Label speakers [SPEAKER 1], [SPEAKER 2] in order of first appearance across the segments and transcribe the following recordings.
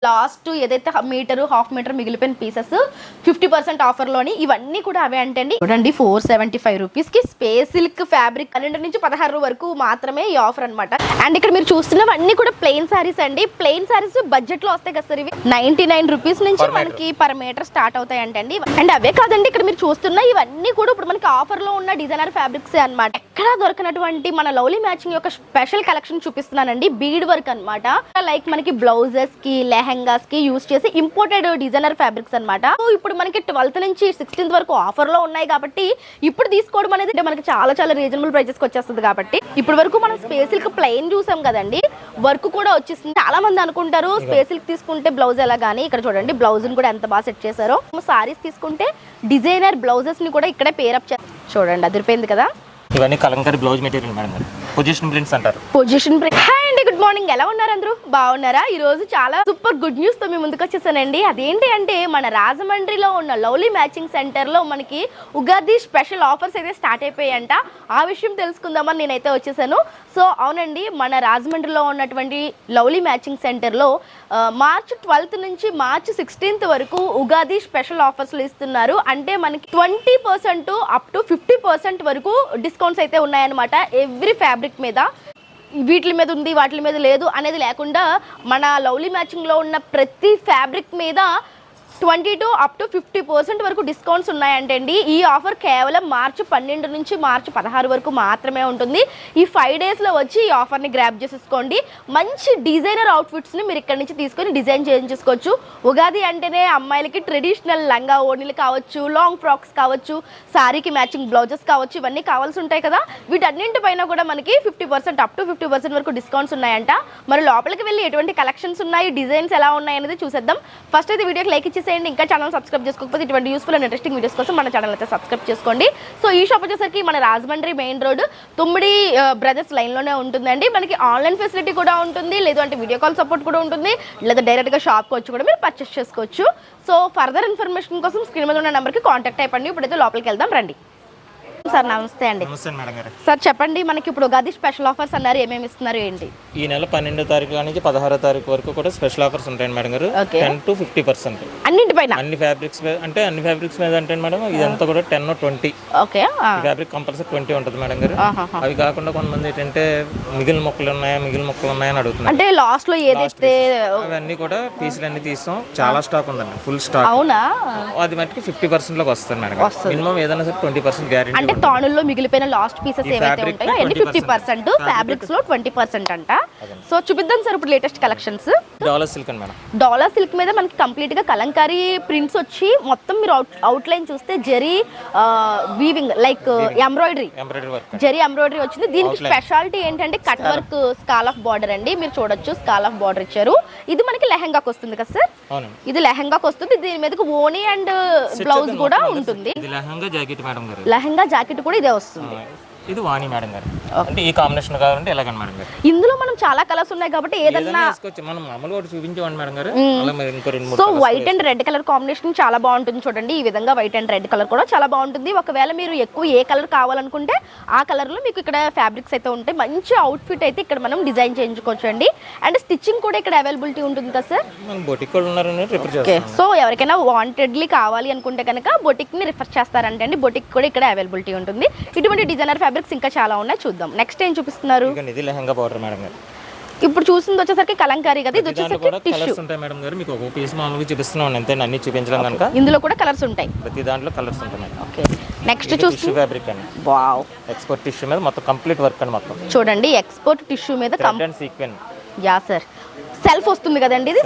[SPEAKER 1] Last ఏదైతే metre half metre మిగిలిపోయిన pieces 50% ఆఫర్లోని ఇవన్నీ కూడా అవే అంటే చూడండి 475 రూపీస్కి స్పేస్ సిల్క్ ఫ్యాబ్రిక్ 12 నుంచి 16 వరకు మాత్రమే ఈ ఆఫర్ అనమాట. అండ్ ఇక్కడ మీరు చూస్తున్నవన్నీ కూడా ప్లెయిన్ సారీస్ అండి. ప్లెయిన్ సారీస్ బడ్జెట్లో వస్తాయి కదా సార్. ఇవి 99 రూపీస్ నుంచి మనకి పర్ మీటర్ స్టార్ట్ అవుతాయి అంటండి. అండ్ అవే కాదండి, ఇక్కడ మీరు చూస్తున్న ఇవన్నీ కూడా ఇప్పుడు మనకి ఆఫర్లో ఉన్న డిజైనర్ ఫ్యాబ్రిక్స్ అనమాట. ఎక్కడా దొరకనటువంటి మన లవ్లీ మ్యాచింగ్ యొక్క స్పెషల్ కలెక్షన్ చూపిస్తున్నానండి. బీడ్ వర్క్ అనమాట. లైక్ మనకి బ్లౌజెస్ కి లెహంగాస్ కి యూస్ చేసి ఇంపోర్టెడ్ డిజైనర్ ఫ్యాబ్రిక్స్ అనమాట. ఇప్పుడు మనకి 12th నుంచి 16th వరకు ఆఫర్ లో ఉన్నాయి కాబట్టి ఇప్పుడు తీసుకోవడం అనేది మనకి చాలా చాలా రీజనబుల్ ప్రైజెస్ కి వచ్చేస్తుంది. కాబట్టి ఇప్పుడు వరకు మనం స్పేస్ సిల్క్ ప్లెయిన్ చూసాం కదండి, వర్క్ కూడా వచ్చేస్తుంది. చాలా మంది అనుకుంటారు స్పేస్ సిల్క్ తీసుకుంటే బ్లౌజ్ ఎలా, కానీ ఇక్కడ చూడండి బ్లౌజ్ కూడా ఎంత బాగా సెట్ చేశారో. సారీస్ తీసుకుంటే డిజైనర్ బ్లౌజెస్ ని కూడా ఇక్కడే పేరప్ చేస్తారు. చూడండి అదిరిపోయింది కదా.
[SPEAKER 2] ఇవన్నీ కలంకారీ బ్లౌజ్ మెటీరియల్ మేడం గారు, పొజిషన్ ప్రింట్స్ అంటారు.
[SPEAKER 1] Position print. హాయ్ అండి, గుడ్ మార్నింగ్. ఎలా ఉన్నారు అందరూ? బాగున్నారా? ఈ రోజు చాలా సూపర్ గుడ్ న్యూస్ తో మీ ముందుకు వచ్చేసానండి. అదేంటి అంటే మన రాజమండ్రిలో ఉన్న లవ్లీ మ్యాచింగ్ సెంటర్ లో మనకి ఉగాది స్పెషల్ ఆఫర్స్ అయితే స్టార్ట్ అయిపోయాయంట. ఆ విషయం తెలుసుకుందామని నేనైతే వచ్చేసాను. సో అవునండి, మన రాజమండ్రిలో ఉన్నటువంటి లవ్లీ మ్యాచింగ్ సెంటర్ లో మార్చ్ 12th నుంచి మార్చ్ 16th వరకు ఉగాది స్పెషల్ ఆఫర్స్లు ఇస్తున్నారు. అంటే మనకి 20% అప్ టు 50% వరకు డిస్కౌంట్స్ అయితే ఉన్నాయన్నమాట. ఎవ్రీ ఫ్యాబ్రిక్ మీద, వీటి మీద ఉంది వాటి మీద లేదు అనేది లేకుండా మన లవ్లీ మ్యాచింగ్లో ఉన్న ప్రతి ఫ్యాబ్రిక్ మీద 20 to up to 50% వరకు డిస్కౌంట్స్ ఉన్నాయంటండి. ఈ ఆఫర్ కేవలం మార్చి 12 నుంచి మార్చి 16 వరకు మాత్రమే ఉంటుంది. ఈ 5 డేస్లో వచ్చి ఈ ఆఫర్ని గ్రాప్ చేసేసుకోండి. మంచి డిజైనర్ అవుట్ఫిట్స్ని మీరు ఇక్కడ నుంచి తీసుకొని డిజైన్ చేయించుకోవచ్చు. ఉగాది అంటేనే అమ్మాయిలకి ట్రెడిషనల్ లంగా ఓణీలు కావచ్చు, లాంగ్ ఫ్రాక్స్ కావచ్చు, శారీకి మ్యాచింగ్ బ్లౌజెస్ కావచ్చు, ఇవన్నీ కావాల్సి ఉంటాయి కదా. వీటన్నింటిపైన కూడా మనకి 50% అప్ టు 50% వరకు డిస్కౌంట్స్ ఉన్నాయంట. మరి లోపలికి వెళ్ళి ఎటువంటి కలెక్షన్స్ ఉన్నాయి, డిజైన్స్ ఎలా ఉన్నాయి అనేది చూసేద్దాం. ఫస్ట్ అయితే వీడియోకి లైక్ ఇచ్చేసి ఇంకా ఛానల్ సబ్స్క్రైబ్ చేసుకోకపోతే ఇటువంటి యూస్ఫుల్ అండ్ ఇంట్రెస్టింగ్ వీడియోస్ కోసం మన ఛానల్ అయితే సబ్స్క్రైబ్ చేసుకోండి. సో ఈ షాప్ వచ్చేసరికి మన రాజమండ్రి మెయిన్ రోడ్ తుమ్మిడి బ్రదర్స్ లైన్లోనే ఉంటుందండి. మనకి ఆన్లైన్ ఫెసిలిటీ కూడా ఉంటుంది, లేదు అంటే వీడియో కాల్ సపోర్ట్ కూడా ఉంటుంది, లేదా డైరెక్ట్గా షాప్కి వచ్చి కూడా మీరు పర్చేస్ చేసుకోవచ్చు. సో ఫర్దర్ ఇన్ఫర్మేషన్ కోసం స్క్రీన్ మీద ఉన్న నెంబర్కి కాంటాక్ట్ అయిపోండి. ఇప్పుడైతే లోపలికి వెళ్దాం రండి. సార్ నమస్తే అండి. సార్ చెప్పండి, మనకి ఇప్పుడు ఉగాది స్పెషల్ ఆఫర్స్ అన్నారు, ఏమేమి ఇస్తున్నారు ఏంటి?
[SPEAKER 2] ఈ నెల 12వ తారీఖు నుంచి 16వ తారీఖు వరకు కూడా స్పెషల్ ఆఫర్స్ ఉంటాయండి మేడం గారు. 10 to 50%
[SPEAKER 1] అన్నింటిపైన,
[SPEAKER 2] అన్ని ఫ్యాబ్రిక్స్ అంటే అన్ని ఫ్యాబ్రిక్స్ మీద అంటే మేడం ఇదంతా కూడా 10 or 20.
[SPEAKER 1] ఓకే,
[SPEAKER 2] ఫ్యాబ్రిక్ కంపల్సరీ 20 ఉంటుంది మేడం గారు. అవి కాకుండా కొంతమంది ఏంటంటే మిగిలిన మొక్కలు ఉన్నాయని అడుగుతున్నారు.
[SPEAKER 1] అంటే లాస్ట్ లో ఏదైతే
[SPEAKER 2] అవన్నీ కూడా పీసులు అన్ని తీసాం, చాలా స్టాక్ ఉందండి, ఫుల్ స్టాక్.
[SPEAKER 1] అవునా?
[SPEAKER 2] అది మటుకు 50% లోకి వస్తుంది మేడం. మినిమం ఏదైనా సరే 20% గ్యారెంటీ.
[SPEAKER 1] అంటే తానుల్లో మిగిలిపోయిన లాస్ట్ పీసెస్ ఏవైతే ఉంటాయో అన్ని 50%, ఫ్యాబ్రిక్స్ లో 20% అంట. సో చూపిద్దాం సార్ ఇప్పుడు లేటెస్ట్ కలెక్షన్స్.
[SPEAKER 2] డాలర్ సిల్క్ అండి మేడం.
[SPEAKER 1] డాలర్ సిల్క్ మీద మనకి కంప్లీట్ గా కలంకారీ ప్రింట్స్ వచ్చి మొత్తం మీరు అవుట్ లైన్ చూస్తే zari weaving like embroidery
[SPEAKER 2] work,
[SPEAKER 1] zari embroidery వచ్చింది. దీనికి స్పెషాలిటీ ఏంటంటే కట్ వర్క్ స్కాల్ ఆఫ్ బార్డర్ అండి. మీరు చూడొచ్చు స్కాల్ ఆఫ్ బార్డర్ ఇచ్చారు. ఇది మనకి లెహంగాకి వస్తుంది కదా సార్? ఇది లెహంగాకి వస్తుంది. దీని మీదకి ఓనీ అండ్ బ్లౌజ్ కూడా ఉంటుంది.
[SPEAKER 2] లెహంగా జాకెట్ మేడం గారు,
[SPEAKER 1] లెహంగా జాకెట్ కూడా ఇదే వస్తుంది.
[SPEAKER 2] ఇది వాణి మేడం గారు. అంటే ఈ కాంబినేషన్ కావాలంటే ఎలాగండి మేడం గారు?
[SPEAKER 1] ఇందులో మనం చాలా కలర్స్ ఉన్నాయి కాబట్టి ఏదన్నా
[SPEAKER 2] మనం మామూలుగా చూపించామండి మేడం గారు.
[SPEAKER 1] So white and red colour combination చాలా బాగుంటుంది చూడండి. ఈ విధంగా వైట్ అండ్ రెడ్ కలర్ కూడా చాలా బాగుంటుంది. ఒకవేళ మీరు ఎక్కువ ఏ కలర్ కావాలనుకుంటే ఆ కలర్ లో మీకు ఇక్కడ ఫ్యాబ్రిక్స్ అయితే ఉంటాయి. మంచి అవుట్ ఫిట్ అయితే ఇక్కడ మనం డిజైన్ చేయించుకోవచ్చు అండి. అండ్ స్టిచ్చింగ్ కూడా ఇక్కడ అవైలబిలిటీ ఉంటుంది కదా సార్?
[SPEAKER 2] బొటిక్ కూడా ఉన్నారని రిఫర్ చేస్తాం.
[SPEAKER 1] ఓకే, సో ఎవరికైనా వాంటెడ్లీ కావాలి అనుకుంటే కనుక బొటిక్ ని రిఫర్ చేస్తారంటే అండి. బొటిక్ కూడా ఇక్కడ అవైలబిలిటీ ఉంటుంది. ఇటువంటి డిజైనర్ ఫ్యాబ్రిక్స్ ఇంకా చాలా ఉన్నాయి, చూద్దాం. నెక్స్ట్ ఏం చూపిస్తున్నారు?
[SPEAKER 2] ఇది లెహంగా బార్డర్ మేడం గారు.
[SPEAKER 1] ఇప్పుడు చూసింది వచ్చేసరికి కలంకారీ కదా, ఇది వచ్చేసరికి టిష్యూ
[SPEAKER 2] ఉంటాయి మేడం గారు. మీకు ఒక పీస్ మామూలుగా చూపిస్తున్నాను అంతే, అన్ని చూపించడం కనుక
[SPEAKER 1] ఇందులో కూడా కలర్స్ ఉంటాయి.
[SPEAKER 2] ప్రతి దాంట్లో కలర్స్ ఉంటాయి.
[SPEAKER 1] ఓకే, నెక్స్ట్ టిష్యూ
[SPEAKER 2] ఫ్యాబ్రిక్ అండి.
[SPEAKER 1] వావ్,
[SPEAKER 2] ఎక్స్పోర్ట్ టిష్యూ మీద మొత్తం కంప్లీట్ వర్క్ అండి. మొత్తం
[SPEAKER 1] చూడండి ఎక్స్పోర్ట్ టిష్యూ మీద
[SPEAKER 2] సీక్వెన్.
[SPEAKER 1] యా సార్, సెల్ఫ్ వస్తుంది కదండి. ఇది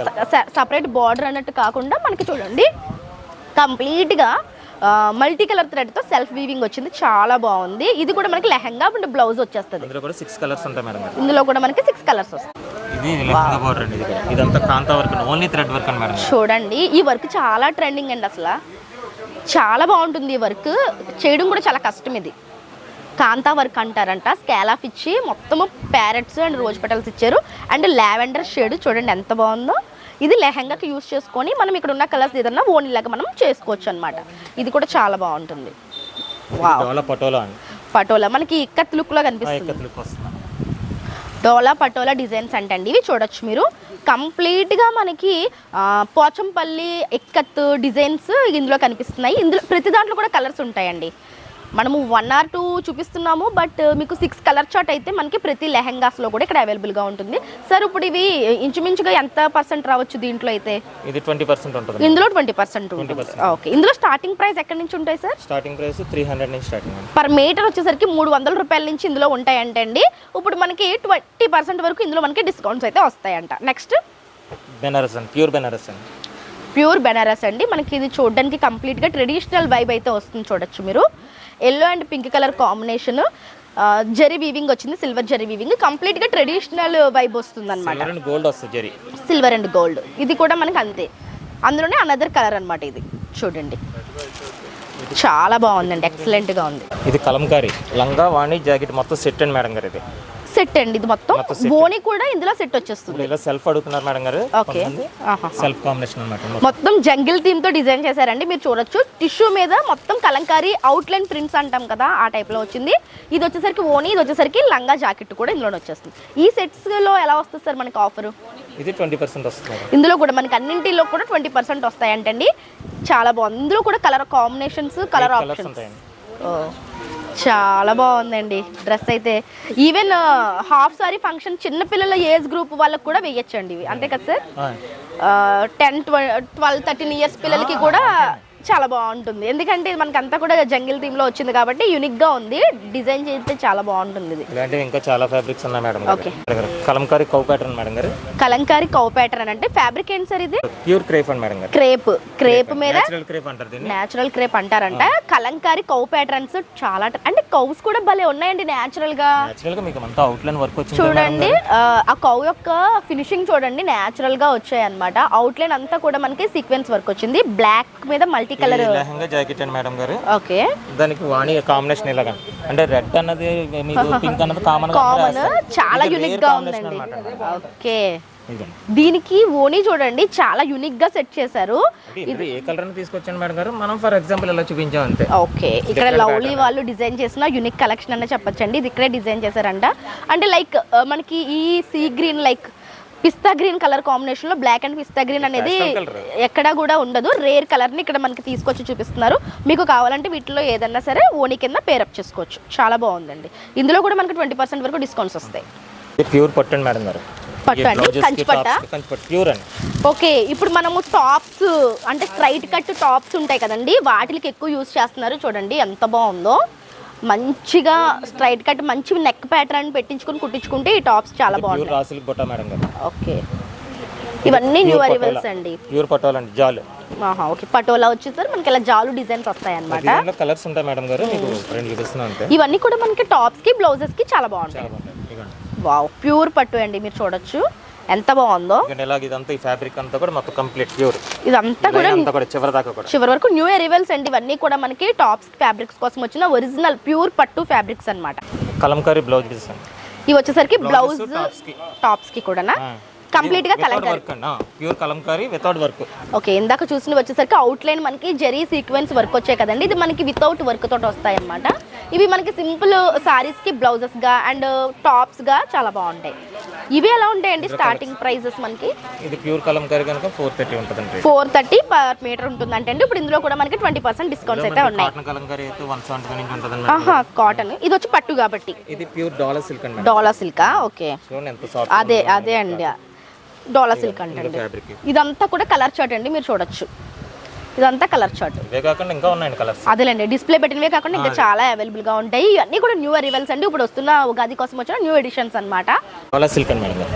[SPEAKER 1] సపరేట్ బార్డర్ అన్నట్టు కాకుండా మనకి చూడండి కంప్లీట్ గా మల్టీ కలర్ థ్రెడ్ తో సెల్ఫ్ వీవింగ్ వచ్చింది, చాలా బాగుంది. ఇది కూడా మనకి లెహంగా అండ్ బ్లౌజ్ వచ్చేస్తుంది.
[SPEAKER 2] ఇందులో కూడా 6 కలర్స్ ఉంటాయి మేడం.
[SPEAKER 1] ఇందులో కూడా మనకి 6 కలర్స్ వస్తాయి.
[SPEAKER 2] ఇది లెహంగా బార్డర్ అండి. ఇదంతా కాంతా వర్క్, ఓన్లీ థ్రెడ్ వర్క్ అండి మేడం.
[SPEAKER 1] చూడండి ఈ వర్క్ చాలా ట్రెండింగ్ అండి, అసలు చాలా బాగుంటుంది. ఈ వర్క్ చేయడం కూడా చాలా కష్టం. ఇది కాంతా వర్క్ అంటారంట. స్కాలాఫ్ ఇచ్చి మొత్తము ప్యారెట్స్ అండ్ రోజ్ పెటల్స్ ఇచ్చారు. అండ్ లావెండర్ షేడ్ చూడండి ఎంత బాగుందో. ఇది లెహంగాకి యూస్ చేసుకొని మనం ఇక్కడ ఉన్న కలర్స్ ఏదన్నా ఓనీలాగా మనం చేసుకోవచ్చు అనమాట. ఇది కూడా చాలా బాగుంటుంది. పటోలా మనకి ఇక్కత్ లుక్ లో కనిపిస్తుంది. డోలా పటోలా డిజైన్స్ అంటండి ఇవి చూడొచ్చు మీరు. కంప్లీట్గా మనకి పోచంపల్లి ఎక్కత్ డిజైన్స్ ఇందులో కనిపిస్తున్నాయి. ఇందులో ప్రతి దాంట్లో కూడా కలర్స్ ఉంటాయండి. మనము 1 or 2 చూపిస్తున్నాము, బట్ మీకు 6 కలర్ చార్ట్ అయితే మనకి ప్రతి లెహెంగాస్లో కూడా ఇక్కడ అవైలబుల్గా ఉంటుంది. సార్ ఇప్పుడు ఇవి ఇంచుమించుగా ఎంత % రావచ్చు దీంట్లో అయితే?
[SPEAKER 2] ఇది 20% ఉంటుంది.
[SPEAKER 1] ఇందులో 20% ఉంటుంది. ఓకే, ఇందులో స్టార్టింగ్ ప్రైస్ ఎక్కడి నుంచి ఉంటాయి సార్?
[SPEAKER 2] స్టార్టింగ్ ప్రైస్ 300 నుంచి స్టార్టింగ్.
[SPEAKER 1] పర్ మీటర్ వచ్చేసరికి 300 రూపాయల నుంచి ఇందులో ఉంటాయంటండి. ఇప్పుడు మనకి 20% వరకు ఇందులో మనకి డిస్కౌంట్స్ అయితే వస్తాయంట. నెక్స్ట్
[SPEAKER 2] బెనారస్ అండి, ప్యూర్ బెనారస్ అండి.
[SPEAKER 1] ప్యూర్ బెనారస్ అండి. మనకి ఇది చూడడానికి కంప్లీట్గా ట్రెడిషనల్ వైబ్ అయితే వస్తుంది. చూడొచ్చు మీరు. Yellow and pink colour combination, zari weaving వచ్చింది, సిల్వర్ జరీ వీవింగ్, కంప్లీట్గా ట్రెడిషనల్ వైబ్ వస్తుంది అనమాట.
[SPEAKER 2] గోల్డ్ వస్తుంది జరీ,
[SPEAKER 1] సిల్వర్ అండ్ గోల్డ్. ఇది కూడా మనకి అంతే, అందులోనే అనదర్ కలర్ అనమాట. ఇది చూడండి చాలా బాగుందండి, ఎక్సలెంట్గా ఉంది.
[SPEAKER 2] ఇది కలంకారీ లంగా వాణి జాకెట్ మొత్తం సెట్ అండి మేడం గారు. ఇది
[SPEAKER 1] సెట్ అండి, ఇది మొత్తం బోని కూడా ఇందులో సెట్ వచ్చేస్తుంది.
[SPEAKER 2] ఇలా సెల్ఫ్ అడుగుతున్నారు మేడం గారు.
[SPEAKER 1] ఓకే,
[SPEAKER 2] సెల్ఫ్ కాంబినేషన్ అన్నమాట.
[SPEAKER 1] మొత్తం జంగిల్ థీమ్ తో డిజైన్ చేశారండి. మీరు చూడొచ్చు టిష్యూ మీద మొత్తం కలంకారీ అవుట్లైన్ ప్రింట్స్ అంటాం కదా, ఆ టైప్ లో వచ్చింది. ఇది వచ్చేసరికి ఓని, ఇది వచ్చేసరికి లంగా జాకెట్ కూడా ఇందులో వచ్చేస్తుంది. ఈ సెట్స్ లో ఎలా వస్తుంది సార్ మనకి ఆఫర్?
[SPEAKER 2] ఇది 20% వస్తుంది.
[SPEAKER 1] ఇందులో కూడా మనకి అన్నింటిలో కూడా 20% వస్తాయంటండి. చాలా బాగుంది. ఇందులో కూడా కలర్ కాంబినేషన్స్, కలర్ ఆప్షన్స్ చాలా బాగుందండి. డ్రెస్ అయితే ఈవెన్ హాఫ్ సారీ ఫంక్షన్ చిన్నపిల్లల ఏజ్ గ్రూప్ వాళ్ళకి కూడా వేయచ్చండి ఇవి, అంతే కదా సార్? 10, 12, 13 ఇయర్స్ పిల్లలకి కూడా చాలా బాగుంటుంది. ఎందుకంటే మనకి అంతా కూడా జంగిల్ థీమ్ లో వచ్చింది కాబట్టి యూనిక్ గా ఉంది. డిజైన్ చేస్తే చాలా బాగుంటుంది. ఇది
[SPEAKER 2] ఇలాంటివి ఇంకా చాలా ఫ్యాబ్రిక్స్ ఉన్నాయి madam. Okay, Kalamkari cow pattern madam గారు.
[SPEAKER 1] కలంకారీ కౌ ప్యాటర్న్ అంటే ఫ్యాబ్రిక్ ఏంటి సార్? ఇది
[SPEAKER 2] ప్యూర్ క్రేప్ అండి మేడం గారు.
[SPEAKER 1] క్రేప్ మీద
[SPEAKER 2] నేచురల్ క్రేప్ అంటారు దీన్ని.
[SPEAKER 1] నేచురల్ క్రేప్ అంటారంట. కలంకారీ కౌ ప్యాటర్న్స్ చాలా అంటే కౌస్ కూడా భలే ఉన్నాయండి. నేచురల్ గా
[SPEAKER 2] మీకు అంతా అవుట్లైన్ వర్క్ వచ్చింది
[SPEAKER 1] చూడండి. ఆ కౌ యొక్క ఫినిషింగ్ చూడండి, నేచురల్ గా వచ్చాయి అనమాట. అవుట్లైన్ అంతా కూడా మనకి సీక్వెన్స్ వర్క్ వచ్చింది. బ్లాక్ మీద మల్టీ కలర్
[SPEAKER 2] లెహంగా జాకెట్ అండి మేడం గారు.
[SPEAKER 1] ఓకే,
[SPEAKER 2] దానికి వాణి కాంబినేషన్ ఇలాగా అంటే రెడ్ అన్నది మీకు పింక్ అన్నది కామన్
[SPEAKER 1] చాలా యూనిక్ గా ఉందండి. ఓకే, దీనికి ఓని చూడండి చాలా యూనిక్ గా సెట్ చేశారు.
[SPEAKER 2] ఇది ఏ కలర్ ని తీసుకొచ్చాను మేడం గారు, మనం ఫర్ ఎగ్జాంపుల్ ఇలా చూపించాం అంతే.
[SPEAKER 1] ఓకే, ఇక్కడ లవ్లీ వాళ్ళు డిజైన్ చేసిన యూనిక్ కలెక్షన్ అనే చెప్పొచ్చండి. ఇది ఇక్కడే డిజైన్ చేశారంట. అంటే లైక్ మనకి ఈ సీ గ్రీన్, లైక్ పిస్తా గ్రీన్ కలర్ కాంబినేషన్ లో బ్లాక్ అండ్ పిస్తా గ్రీన్ అనేది ఎక్కడా కూడా ఉండదు. రేర్ కలర్ ని ఇక్కడ మనకి తీసుకొచ్చి చూపిస్తున్నారు. మీకు కావాలంటే వీటిలో ఏదన్నా సరే ఓని కింద పేరప్ చేసుకోవచ్చు. చాలా బాగుందండి. ఇందులో కూడా మనకి 20% వరకు డిస్కౌంట్స్ వస్తాయి.
[SPEAKER 2] ప్యూర్ పట్టు అండి మేడం గారు.
[SPEAKER 1] పట్టు అండి, కంచి పట్టు
[SPEAKER 2] ప్యూర్ అండి.
[SPEAKER 1] ఓకే, ఇప్పుడు మనము టాప్స్ అంటే స్ట్రైట్ కట్ టాప్స్ ఉంటాయి కదండి, వాటికి ఎక్కువ యూజ్ చేస్తున్నారు. చూడండి ఎంత బాగుందో, మంచిగా స్ట్రైట్ కట్ మంచి నెక్ ప్యాటర్న్ పెట్టించుకుని కుట్టించుకుంటే ఈ టాప్స్ చాలా బాగుంటాయి. ఓకే, ఇవన్నీ న్యూ అరైవల్స్ అండి.
[SPEAKER 2] ప్యూర్ పటోలా అండి, జాలు.
[SPEAKER 1] ఓకే, పటోలా వచ్చేసరి మనకి ఇలా జాలు డిజైన్స్ వస్తాయి అన్నమాట.
[SPEAKER 2] కలర్స్ ఉంటాయి మేడం గారు, మీకు రెండు చూపిస్తున్నా అంతే.
[SPEAKER 1] ఇవన్నీ కూడా మనకి టాప్స్ కి బ్లౌజెస్ కి చాలా బాగుంటాయి. వావ్, ప్యూర్ పట్టు అండి, మీరు చూడొచ్చు ఎంత బాగుందో.
[SPEAKER 2] ఇదంతా ఈ ఫ్యాబ్రిక్ అంతా కూడా మొత్తం కంప్లీట్ ప్యూర్.
[SPEAKER 1] ఇదంతా కూడా
[SPEAKER 2] చివరి
[SPEAKER 1] వరకు న్యూ అరైవల్స్ అండి. ఇవన్నీ కూడా మనకి టాప్స్ ఫ్యాబ్రిక్స్ కోసం వచ్చిన ఒరిజినల్ ప్యూర్ పట్టు ఫ్యాబ్రిక్స్ అన్నమాట.
[SPEAKER 2] కలంకారీ బ్లౌజ్
[SPEAKER 1] ఇవి వచ్చేసరికి బ్లౌజ్ టాప్స్ కి కూడా కంప్లీట్ గా Kalamkari,
[SPEAKER 2] pure Kalamkari without work.
[SPEAKER 1] Okay, ఇందాక చూసిన వచ్చేసరికి అవుట్ లైన్ మనకి జరీ సీక్వెన్స్ వర్క్ వచ్చాయి కదండి, ఇది మనకి వితౌట్ వర్క్ తోటి వస్తాయి అన్నమాట. ఇవి మనకి సింపుల్ సారీస్ కి బ్లౌజెస్ గా అండ్ టాప్స్ గా చాలా బాగుంటాయి. ఇవి ఎలా ఉంటాయండి స్టార్టింగ్ ప్రైజెస్ మనకి?
[SPEAKER 2] ఇది ప్యూర్ కలంకారీ కనుక 430 ఉంటుందండి.
[SPEAKER 1] 430 పర్ మీటర్ ఉంటుంది అంటే. ఇప్పుడు ఇందులో కూడా మనకి 20% డిస్కౌంట్స్ అయితే ఉన్నాయి.
[SPEAKER 2] కాటన్ కలంకారీ అయితే 170 నుంచి ఉంటుందండి.
[SPEAKER 1] కాటన్, ఇది వచ్చి పట్టు కాబట్టి.
[SPEAKER 2] ఇది ప్యూర్ డాలర్ సిల్క్ అండి.
[SPEAKER 1] డాలర్ సిల్కా? ఓకే,
[SPEAKER 2] చూడండి ఎంత సాఫ్ట్.
[SPEAKER 1] అదే అండి, డాలర్ సిల్క్ అంటే. ఇదంతా కూడా కలర్ చార్ట్ అండి, మీరు చూడొచ్చు. ఇదంతా కలర్ చార్ట్.
[SPEAKER 2] ఇవే కాకుండా ఇంకా ఉన్నాయండి కలర్స్.
[SPEAKER 1] అదేలేండి, డిస్ప్లే పెట్టినవే కాకుండా ఇంకా చాలా అవైలబుల్ గా ఉంటాయి. ఇవన్నీ కూడా న్యూ అరైవల్స్ అండి. ఇప్పుడు వస్తున్న ఉగాది కోసం వచ్చిన న్యూ ఎడిషన్స్ అన్నమాట.
[SPEAKER 2] డాలర్ సిల్క్ అండి మేడం.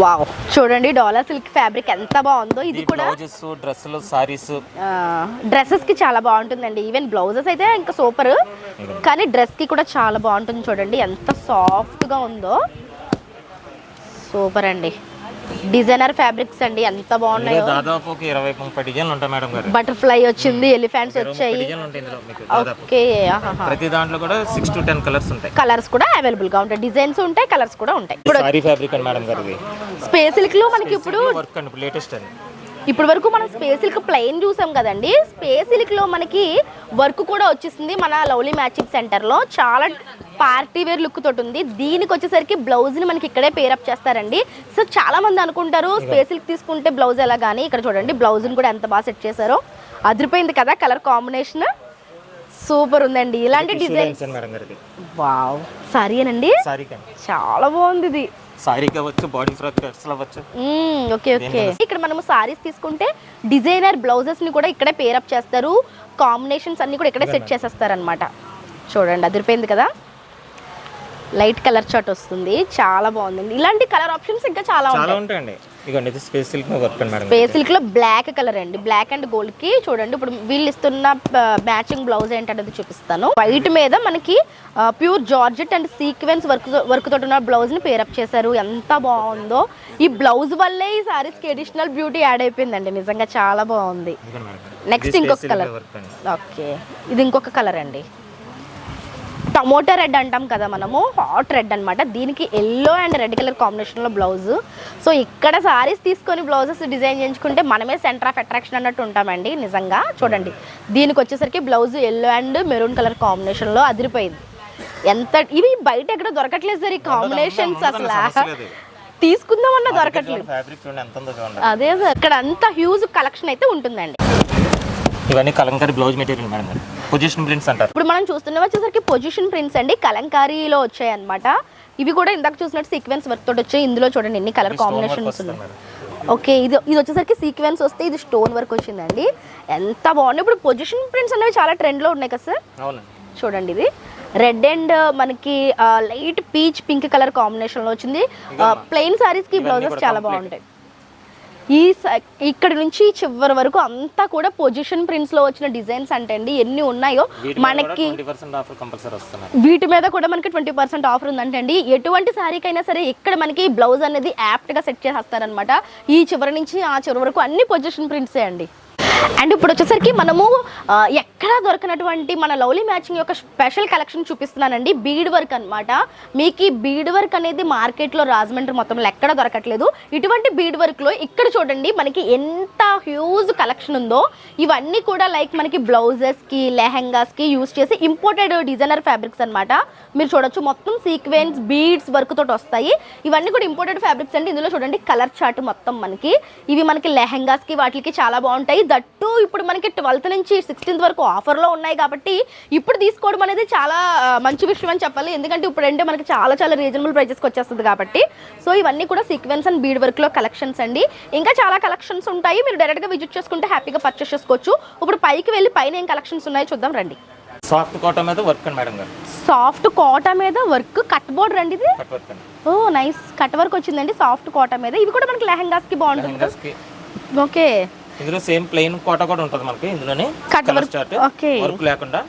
[SPEAKER 1] వావ్, చూడండి డాలర్ సిల్క్ ఫ్యాబ్రిక్ ఎంత బాగుందో. ఇది కూడా
[SPEAKER 2] బ్లౌజెస్, డ్రెస్సులు, సారీస్,
[SPEAKER 1] డ్రెస్సెస్ కి చాలా బాగుంటుందండి. ఈవెన్ బ్లౌజెస్ అయితే ఇంకా సూపర్, కానీ డ్రెస్ కి కూడా చాలా బాగుంటుంది. చూడండి ఎంత సాఫ్ట్ గా ఉందో, సూపర్ అండి. డిజైనర్ ఫ్యాబ్రిక్స్ అండి, ఎంత బాగున్నాయో.
[SPEAKER 2] దాదాపు 20-30 డిజైన్లు ఉంటాయి మేడం గారు.
[SPEAKER 1] బటర్ఫ్లై వచ్చింది, ఎలిఫెంట్స్ వచ్చాయి. ఓకే,
[SPEAKER 2] ప్రతి దాంట్లో కూడా 6 to 10 కలర్స్ ఉంటాయి.
[SPEAKER 1] కలర్స్ కూడా అవైలబుల్ గా ఉంటాయి, డిజైన్స్ ఉంటాయి, కలర్స్ కూడా ఉంటాయి.
[SPEAKER 2] ఇప్పుడు సారీ ఫ్యాబ్రిక్ అండి మేడం గారు.
[SPEAKER 1] స్పేస్ సిల్క్ లో మనకి ఇప్పుడు
[SPEAKER 2] వర్క్ అండి, లేటెస్ట్ అండి.
[SPEAKER 1] ఇప్పటి వరకు మనం స్పేస్ సిల్క్ ప్లెయిన్ చూసాం కదండి. స్పేస్ సిల్క్ లో మనకి వర్క్ కూడా వచ్చేసింది మన లవ్లీ మ్యాచింగ్ సెంటర్ లో. చాలా పార్టీ వేర్ లుక్ తోటి ఉంది. దీనికి వచ్చేసరికి బ్లౌజ్ ని మనకి ఇక్కడే పేరప్ చేస్తారండి. సో చాలా మంది అనుకుంటారు స్పేస్ సిల్క్ తీసుకుంటే బ్లౌజ్ ఎలా, కానీ ఇక్కడ చూడండి బ్లౌజ్ ని కూడా ఎంత బాగా సెట్ చేశారో. అదిరిపోయింది కదా కలర్ కాంబినేషన్, సూపర్ ఉందండి. ఇలాంటి డిజైన్స్ వావ్ సారీ అనండి, చాలా బాగుంది ఇది.
[SPEAKER 2] సారీ కావచ్చు, బాడీ ఫ్రాక్ అవ్వచ్చు.
[SPEAKER 1] Okay okay. ఇక్కడ మనము సారీస్ తీసుకుంటే డిజైనర్ బ్లౌజెస్ ని కూడా ఇక్కడే పేరప్ చేస్తారు. కాంబినేషన్స్ అన్ని కూడా ఇక్కడే సెట్ చేసేస్తారు అనమాట. చూడండి అదిరిపోయింది కదా, లైట్ కలర్ చాట్ వస్తుంది, చాలా బాగుందండి. ఇలాంటి కలర్ ఆప్షన్స్ ఇంకా చాలా
[SPEAKER 2] ఉంటాయండి. ఇగోండి ఇది స్పేస్ సిల్క్ లో వర్క్ మేడం.
[SPEAKER 1] స్పేస్ సిల్క్ లో బ్లాక్ కలర్ అండి, బ్లాక్ అండ్ గోల్డ్ కి చూడండి. ఇప్పుడు వీళ్ళు ఇస్తున్న మ్యాచింగ్ బ్లౌజ్ ఏంటనేది చూపిస్తాను. వైట్ మీద మనకి pure georgette and sequence work తోటి ఉన్న బ్లౌజ్ ని పేరప్ చేశారు. ఎంత బాగుందో. ఈ బ్లౌజ్ వల్లే ఈ సారీస్ కి అడిషనల్ బ్యూటీ యాడ్ అయిపోయిందండి, నిజంగా చాలా బాగుంది. నెక్స్ట్ ఇంకొక కలర్. ఓకే, ఇది ఇంకొక కలర్ అండి, టమోటా రెడ్ అంటాం కదా మనము, హాట్ రెడ్ అనమాట. దీనికి ఎల్లో అండ్ రెడ్ కలర్ కాంబినేషన్లో బ్లౌజ్. సో ఇక్కడ సారీస్ తీసుకొని బ్లౌజెస్ డిజైన్ చేయించుకుంటే మనమే సెంటర్ ఆఫ్ అట్రాక్షన్ అన్నట్టు ఉంటామండి నిజంగా. చూడండి దీనికి వచ్చేసరికి blouse yellow and maroon colour కాంబినేషన్లో అదిరిపోయింది. ఎంత ఇవి బయట ఎక్కడ దొరకట్లేదు సార్ ఈ కాంబినేషన్స్, అసలు తీసుకుందామన్నా దొరకట్లేదు. అదే సార్, ఇక్కడ అంత హ్యూజ్ కలెక్షన్ అయితే ఉంటుందండి.
[SPEAKER 2] ఇవన్నీ Kalamkari blouse material madam, position prints అంటారు.
[SPEAKER 1] ఇప్పుడు మనం చూస్తున్న వచ్చేసరికి పొజిషన్ ప్రింట్స్ అండి, కలంకారీలో వచ్చాయి అనమాట. ఇవి కూడా ఇందాక చూసినట్టు సీక్వెన్స్ వర్క్ తోటి వచ్చాయి. ఇందులో చూడండి ఎన్ని కలర్ కాంబినేషన్స్ ఉన్నాయి. ఓకే, ఇది వచ్చేసరికి సీక్వెన్స్ వస్తే ఇది స్టోన్ వర్క్ వచ్చిందండి, ఎంత బాగుంది. ఇప్పుడు పొజిషన్ ప్రింట్స్ అనేవి చాలా ట్రెండ్లో ఉన్నాయి కదా సార్. చూడండి ఇది రెడ్ అండ్ మనకి లైట్ పీచ్ పింక్ కలర్ కాంబినేషన్లో వచ్చింది. ప్లెయిన్ సారీస్కి బ్లౌజెస్ చాలా బాగుంటాయి. ఇక్కడ నుంచి చివరి వరకు అంతా కూడా పొజిషన్ ప్రింట్స్ లో వచ్చిన డిజైన్స్ అంటే అండి ఎన్ని ఉన్నాయో మనకి. వీటి మీద కూడా మనకి 20% ఆఫర్ ఉందంటే అండి. ఎటువంటి శారీకైనా సరే ఇక్కడ మనకి బ్లౌజ్ అనేది యాప్ట్ గా సెట్ చేసేస్తారనమాట. ఈ చివరి నుంచి ఆ చివరి వరకు అన్ని పొజిషన్ ప్రింట్సే అండి. అండ్ ఇప్పుడు వచ్చేసరికి మనము ఎక్కడా దొరకనటువంటి మన లవ్లీ మ్యాచింగ్ యొక్క స్పెషల్ కలెక్షన్ చూపిస్తున్నానండి. బీడ్ వర్క్ అనమాట. మీకు ఈ బీడ్ వర్క్ అనేది మార్కెట్లో రాజమండ్రి మొత్తంలో ఎక్కడ దొరకట్లేదు. ఇటువంటి బీడ్ వర్క్లో ఇక్కడ చూడండి మనకి ఎంత హ్యూజ్ కలెక్షన్ ఉందో. ఇవన్నీ కూడా లైక్ మనకి బ్లౌజెస్కి, లెహెంగాస్కి యూజ్ చేసి ఇంపోర్టెడ్ డిజైనర్ ఫ్యాబ్రిక్స్ అనమాట. మీరు చూడొచ్చు మొత్తం సీక్వెన్స్ బీడ్స్ వర్క్ తోటి వస్తాయి. ఇవన్నీ కూడా ఇంపోర్టెడ్ ఫ్యాబ్రిక్స్ అండి. ఇందులో చూడండి కలర్ చార్ట్ మొత్తం మనకి. ఇవి మనకి లెహెంగాస్కి వాటికి చాలా బాగుంటాయి. దట్టు ఇప్పుడు మనకి 12th నుంచి 16th వరకు ఆఫర్లో ఉన్నాయి కాబట్టి ఇప్పుడు తీసుకోవడం అనేది చాలా మంచి విషయం అని చెప్పాలి. ఎందుకంటే ఇప్పుడు అంటే మనకి చాలా చాలా రీజనబుల్ ప్రైజెస్కి వచ్చేస్తుంది కాబట్టి. సో ఇవన్నీ కూడా సీక్వెన్స్ అండ్ బీడ్ వర్క్లో కలెక్షన్స్ అండి. ఇంకా చాలా కలెక్షన్స్ ఉంటాయి, మీరు డైరెక్ట్గా విజిట్ చేసుకుంటే హ్యాపీగా పర్చేస్ చేసుకోవచ్చు. ఇప్పుడు పైకి వెళ్ళి పైన ఏం కలెక్షన్స్ ఉన్నాయో చూద్దాం రండి.
[SPEAKER 2] సాఫ్ట్ కాటా మీద వర్క్ మేడం గారు.
[SPEAKER 1] సాఫ్ట్ కాటా మీద వర్క్, కట్ బోర్డర్ అండి ఇది. ఓ నైస్, కట్ వర్క్ వచ్చిందండి సాఫ్ట్ కాటా మీద. ఇవి కూడా మనకి లెహంగాస్ కి బాగుంటుంది. ఓకే,
[SPEAKER 2] ఇందులో సేమ్ ప్లెయిన్ కోటా కూడా ఉంటుంది మనకి. ఇందులోనే
[SPEAKER 1] కట్ వర్క్. ఓకే,
[SPEAKER 2] వర్క్ లేకుండా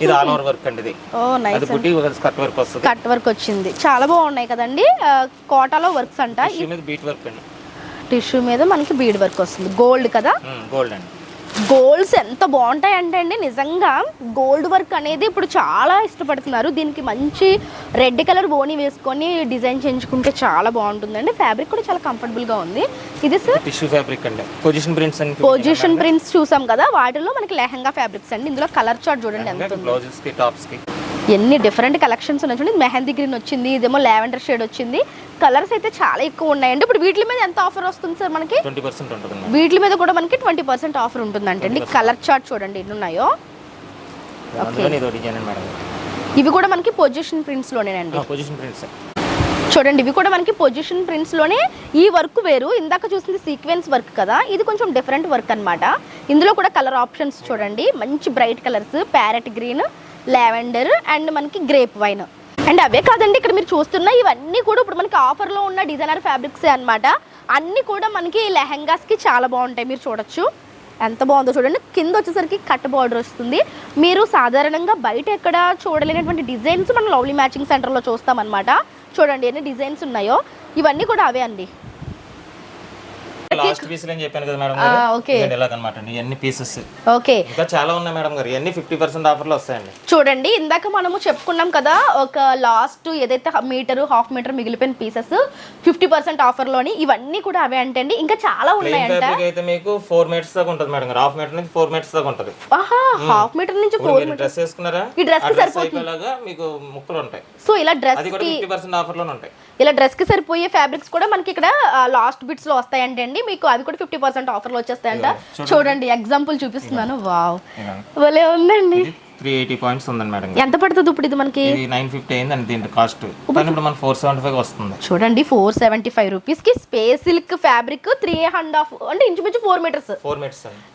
[SPEAKER 2] ఇది ఆల్ ఓవర్ వర్క్ అండి. ఇది
[SPEAKER 1] ఓ నైస్,
[SPEAKER 2] అది బుటీ కట్ వర్క్ వస్తుంది.
[SPEAKER 1] కట్ వర్క్ వచ్చింది, చాలా బాగున్నాయి కదండి. కోటాలో వర్క్స్ అంట.
[SPEAKER 2] టిష్యూ మీద బీట్ వర్క్ అండి.
[SPEAKER 1] టిష్యూ మీద మనకి బీడ్ వర్క్ వస్తుంది. గోల్డ్ కదా,
[SPEAKER 2] గోల్డ్ అండి.
[SPEAKER 1] గోల్డ్స్ ఎంత బాగుంటాయి అంటే అండి నిజంగా గోల్డ్ వర్క్ అనేది ఇప్పుడు చాలా ఇష్టపడుతున్నారు. దీనికి మంచి రెడ్ కలర్ బోని వేసుకొని డిజైన్ చేయించుకుంటే చాలా బాగుంటుందండి. ఫ్యాబ్రిక్ కూడా చాలా కంఫర్టబుల్గా ఉంది. ఇది సార్
[SPEAKER 2] టిష్యూ ఫ్యాబ్రిక్ అండి. పొజిషన్ ప్రింట్స్ అండి.
[SPEAKER 1] పొజిషన్ ప్రింట్స్ చూసాం కదా, వాటిలో మనకి లెహంగా ఫ్యాబ్రిక్స్ అండి. ఇందులో కలర్ చార్ట్ చూడండి ఎంత ఉంది.
[SPEAKER 2] బ్లౌజెస్ కి, టాప్స్ కి
[SPEAKER 1] ఎన్ని డిఫరెంట్ కలెక్షన్స్ ఉన్నాయి చూడండి. మెహందీ గ్రీన్ వచ్చింది, ఇదేమో లావెండర్ షేడ్ వచ్చింది. కలర్స్ అయితే చాలా ఎక్కువ ఉన్నాయండి. ఇప్పుడు వీటి మీద ఎంత ఆఫర్ వస్తుంది సార్ మనకి?
[SPEAKER 2] 20% ఉంటుంది.
[SPEAKER 1] వీటి మీద కూడా మనకి 20% ఆఫర్ ఉంటుందంటే అండి. కలర్ చార్ట్ చూడండి ఎన్ని ఉన్నాయో. ఇవి కూడా మనకి పొజిషన్ ప్రింట్స్ లోనేనండి.
[SPEAKER 2] పొజిషన్ ప్రింట్స్
[SPEAKER 1] చూడండి, ఇవి కూడా మనకి పొజిషన్ ప్రింట్స్ లోనే. ఈ వర్క్ వేరు, ఇందాక చూసింది సీక్వెన్స్ వర్క్ కదా, ఇది కొంచెం డిఫరెంట్ వర్క్ అనమాట. ఇందులో కూడా కలర్ ఆప్షన్స్ చూడండి, మంచి bright colours, parrot green, lavender and మనకి గ్రేప్ వైన్. అండ్ అవే కాదండి, ఇక్కడ మీరు చూస్తున్న ఇవన్నీ కూడా ఇప్పుడు మనకి ఆఫర్లో ఉన్న డిజైనర్ ఫ్యాబ్రిక్సే అనమాట. అన్నీ కూడా మనకి లెహంగాస్కి చాలా బాగుంటాయి. మీరు చూడొచ్చు ఎంత బాగుందో చూడండి. కింద వచ్చేసరికి కట్ బార్డర్ వస్తుంది. మీరు సాధారణంగా బయట ఎక్కడ చూడలేనటువంటి డిజైన్స్ మనం లవ్లీ మ్యాచింగ్ సెంటర్లో చూస్తామన్నమాట. చూడండి ఎన్ని డిజైన్స్ ఉన్నాయో. ఇవన్నీ కూడా అవే అండి.
[SPEAKER 2] లాస్ట్ పీసులు అని చెప్పాను కదా మేడం
[SPEAKER 1] ఓకే
[SPEAKER 2] ఇలాగనమాట అండి ఇవన్నీ పీసెస్
[SPEAKER 1] ఓకే
[SPEAKER 2] ఇంకా చాలా ఉన్నాయి మేడం గారు ఇవన్నీ 50% ఆఫర్లో వస్తాయండి.
[SPEAKER 1] చూడండి ఇందాక మనము చెప్పుకున్నాం కదా ఒక లాస్ట్ ఏదైతే మీటరు హాఫ్ మీటర్ మిగిలిపోయిన పీసెస్ 50% ఆఫర్లోని ఇవన్నీ కూడా అవే అంటే అండి ఇంకా చాలా ఉన్నాయంట.
[SPEAKER 2] అయితే మీకు 4 మీటర్స్ దాకా ఉంటుంది మేడం గారు హాఫ్ మీటర్ నుంచి 4 మీటర్స్ దాకా ఉంటుంది.
[SPEAKER 1] హాఫ్ మీటర్ నుంచి 4 మీటర్
[SPEAKER 2] డ్రెస్ వేసుకున్నారా
[SPEAKER 1] ఈ డ్రెస్ కి సరిపోతుంది
[SPEAKER 2] మీకు ముక్కలు ఉంటాయి.
[SPEAKER 1] సో ఇలా డ్రెస్
[SPEAKER 2] అది కూడా 50% ఆఫర్లోనే ఉంటాయి.
[SPEAKER 1] ఇలా డ్రెస్ కి సరిపోయే ఫ్యాబ్రిక్స్ కూడా మనకి ఇక్కడ లాస్ట్ బిట్స్ లో వస్తాయంటే అండి మీకు అవి కూడా 50% ఆఫర్లో వచ్చేస్తాయంట. చూడండి ఎగ్జాంపుల్ చూపిస్తున్నాను. వావ్ భలే ఉందండి.
[SPEAKER 2] 380 పాయింట్స్ ఉందండి మేడం.
[SPEAKER 1] ఎంత పడుతుంది ఇప్పుడు ఇది మనకి?
[SPEAKER 2] 950 అయిందండి దీని కాస్ట్. కానీ ఇప్పుడు మన 475 వస్తుంది.
[SPEAKER 1] చూడండి 475 రూపీస్ కి స్పేస్ సిల్క్ ఫ్యాబ్రిక్ 3.5 అంటే ఇంచుమించు 4 మీటర్స్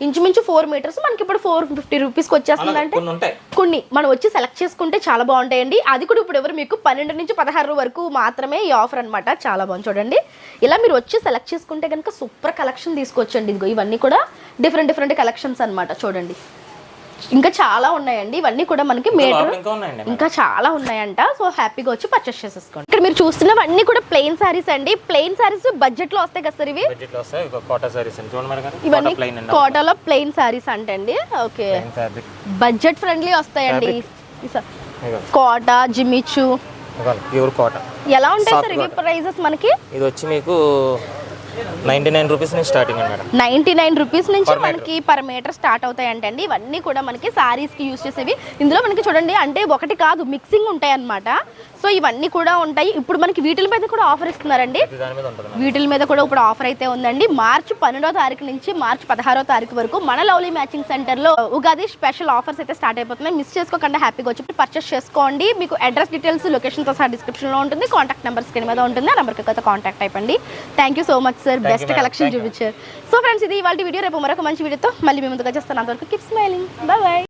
[SPEAKER 1] ఇంచుమించు 4 మీటర్స్ మనకి ఇప్పుడు 450 రూపీస్ కి వచ్చేస్తుంది. అంటే కొన్ని మనం వచ్చి సెలెక్ట్ చేసుకుంటే చాలా బాగుంటాయండి. అది కూడా ఇప్పుడు ఎవరు మీకు 12 నుంచి 16 వరకు మాత్రమే ఈ ఆఫర్ అనమాట. చాలా బాగుంది చూడండి. ఇలా మీరు వచ్చి సెలెక్ట్ చేసుకుంటే కనుక సూపర్ కలెక్షన్ తీసుకొచ్చండి. ఇదిగో ఇవన్నీ కూడా డిఫరెంట్ కలెక్షన్స్ అన్నమాట. చూడండి ఇంకా చాలా ఉన్నాయండి. ఇవన్నీ కూడా మనకి మీటర్ ఇంకా చాలా ఉన్నాయంట. సో హ్యాపీగా వచ్చి పర్చేస్ చేసేసుకోండి. ఇక్కడ మీరు చూస్తున్నవన్నీ కూడా ప్లెయిన్ సారీస్ అండి. ప్లెయిన్ సారీస్ బడ్జెట్ లో వస్తాయి కదా సార్ ఇవి? ఇవన్నీ కోటాలో ప్లెయిన్ సారీస్ అంటే అండి. ఓకే బడ్జెట్ ఫ్రెండ్లీ వస్తాయండి. కోటా జిమిచు
[SPEAKER 2] ప్యూర్ కోటా
[SPEAKER 1] ఎలా ఉంటాయి సార్ ఇవి ప్రైజెస్ మనకి?
[SPEAKER 2] ఇది వచ్చి మీకు 99 రూపీస్ నుంచి స్టార్టింగ్ అండి మేడం.
[SPEAKER 1] 99 రూపీస్ నుంచి మనకి పర్ మీటర్ స్టార్ట్ అవుతాయి అంటే అండి. ఇవన్నీ కూడా మనకి సారీస్ కి యూజ్ చేసేవి. ఇందులో మనకి చూడండి అంటే ఒకటి కాదు మిక్సింగ్ ఉంటాయి అన్నమాట. సో ఇవన్నీ కూడా ఉంటాయి. ఇప్పుడు మనకి వీటిల మీద కూడా ఆఫర్ ఇస్తున్నారండి. వీటిల మీద కూడా ఇప్పుడు ఆఫర్ అయితే ఉందండి. మార్చి 12వ తారీఖు నుంచి మార్చి 16వ తారీఖు వరకు మన లవ్లీ మ్యాచింగ్ సెంటర్ లో ఉగాది స్పెషల్ ఆఫర్స్ అయితే స్టార్ట్ అయిపోతున్నాయి. మిస్ చేసుకోకుండా హ్యాపీగా వచ్చి పర్చేస్ చేసుకోండి. మీకు అడ్రస్ డీటెయిల్స్ లొకేషన్ తో సహా డిస్క్రిప్షన్ లో ఉంటుంది. కాంటాక్ట్ నెంబర్ స్క్రీన్ మీద ఉంటుంది. ఆ నెంబర్కి అయితే కాంటాక్ట్ అయిపోండి. Thank you so much sir. Best collection చూపించారు. సో ఫ్రెండ్స్ ఇది ఇవాళ వీడియో. రేపు మరొక మంచి వీడియోతో మళ్ళీ మీ ముందుకు వచ్చేస్తాను. అంతవరకు కీప్ స్మైలింగ్. Bye bye.